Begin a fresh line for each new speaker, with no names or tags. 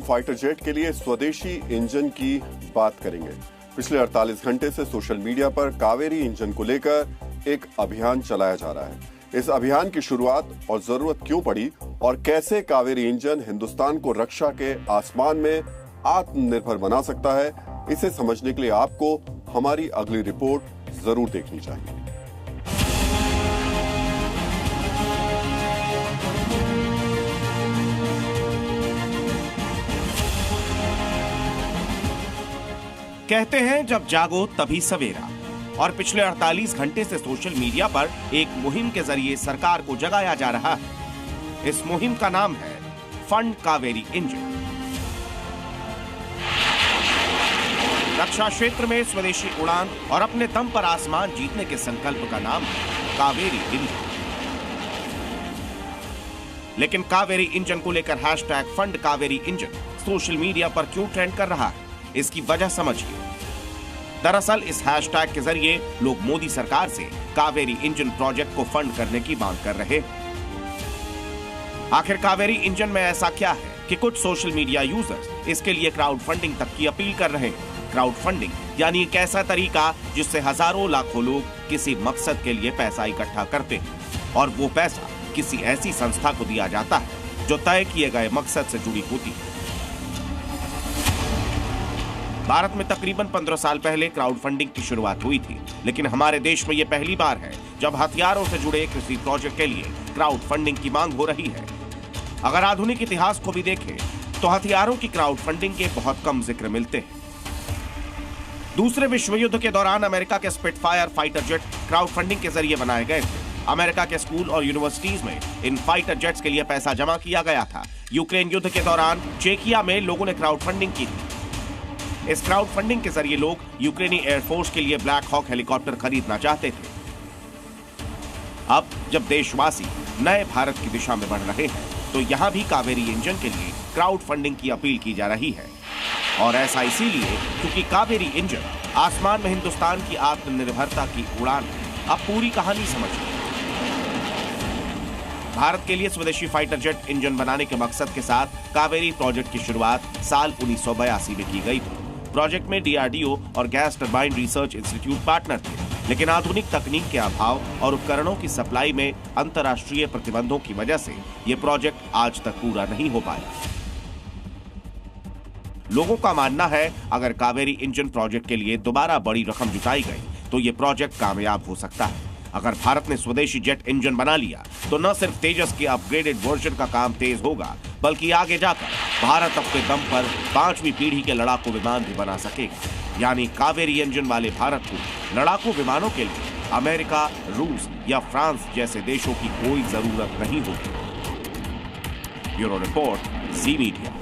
Fighter jet के लिए स्वदेशी इंजन की बात करेंगे। पिछले 48 घंटे से सोशल मीडिया पर कावेरी इंजन को लेकर एक अभियान चलाया जा रहा है। इस अभियान की शुरुआत और जरूरत क्यों पड़ी और कैसे कावेरी इंजन हिंदुस्तान को रक्षा के आसमान में आत्मनिर्भर बना सकता है, इसे समझने के लिए आपको हमारी अगली रिपोर्ट जरूर देखनी चाहिए।
कहते हैं जब जागो तभी सवेरा, और पिछले 48 घंटे से सोशल मीडिया पर एक मुहिम के जरिए सरकार को जगाया जा रहा है। इस मुहिम का नाम है फंड कावेरी इंजन। रक्षा क्षेत्र में स्वदेशी उड़ान और अपने दम पर आसमान जीतने के संकल्प का नाम है कावेरी इंजन। लेकिन कावेरी इंजन को लेकर hashtag fund Kaveri engine social media पर क्यों ट्रेंड कर रहा है, इसकी वजह समझिए। दरअसल इस हैशटैग के जरिए लोग मोदी सरकार से कावेरी इंजन प्रोजेक्ट को फंड करने की मांग कर रहे हैं। आखिर कावेरी इंजन में ऐसा क्या है कि कुछ सोशल मीडिया यूजर्स इसके लिए क्राउड फंडिंग तक की अपील कर रहे हैं। क्राउड फंडिंग यानी एक ऐसा तरीका जिससे हजारों लाखों लोग किसी मकसद के लिए पैसा इकट्ठा करते हैं और वो पैसा किसी ऐसी संस्था को दिया जाता है जो तय किए गए मकसद से जुड़ी होती है। भारत में तकरीबन 15 साल पहले क्राउड फंडिंग की शुरुआत हुई थी, लेकिन हमारे देश में यह पहली बार है जब हथियारों से जुड़े किसी प्रोजेक्ट के लिए क्राउड फंडिंग की मांग हो रही है। अगर आधुनिक इतिहास को भी देखें तो हथियारों की क्राउड फंडिंग के बहुत कम जिक्र मिलते हैं। दूसरे विश्व युद्ध के दौरान अमेरिका के Spitfire fighter jet crowd funding के जरिए बनाए गए थे। अमेरिका के स्कूल और यूनिवर्सिटीज में इन फाइटर जेट्स के लिए पैसा जमा किया गया था। यूक्रेन युद्ध के दौरान चेकिया में लोगों ने क्राउड फंडिंग की थी। इस क्राउड फंडिंग के जरिए लोग यूक्रेनी एयरफोर्स के लिए ब्लैक हॉक हेलीकॉप्टर खरीदना चाहते थे। अब जब देशवासी नए भारत की दिशा में बढ़ रहे हैं तो यहां भी कावेरी इंजन के लिए क्राउड फंडिंग की अपील की जा रही है। और ऐसा इसीलिए क्योंकि कावेरी इंजन आसमान में हिंदुस्तान की आत्मनिर्भरता की उड़ान है। अब पूरी कहानी समझिए। भारत के लिए स्वदेशी फाइटर जेट इंजन बनाने के मकसद के साथ कावेरी प्रोजेक्ट की शुरुआत साल 1982 में की गई थी। प्रोजेक्ट में डीआरडीओ और gas turbine research institute partner थे, लेकिन आधुनिक तकनीक के अभाव और उपकरणों की सप्लाई में अंतर्राष्ट्रीय प्रतिबंधों की वजह से यह प्रोजेक्ट आज तक पूरा नहीं हो पाया। लोगों का मानना है अगर कावेरी इंजन प्रोजेक्ट के लिए दोबारा बड़ी रकम जुटाई गई तो यह प्रोजेक्ट कामयाब हो सकता है। अगर भारत ने स्वदेशी जेट इंजन बना लिया तो न सिर्फ तेजस के अपग्रेडेड वर्जन का काम तेज होगा, बल्कि आगे जाकर भारत अपने दम पर 5वीं पीढ़ी के लड़ाकू विमान भी बना सकेगा। यानी कावेरी इंजन वाले भारत को लड़ाकू विमानों के लिए अमेरिका, रूस या फ्रांस जैसे देशों की कोई जरूरत नहीं होगी। ब्यूरो रिपोर्ट, जी मीडिया।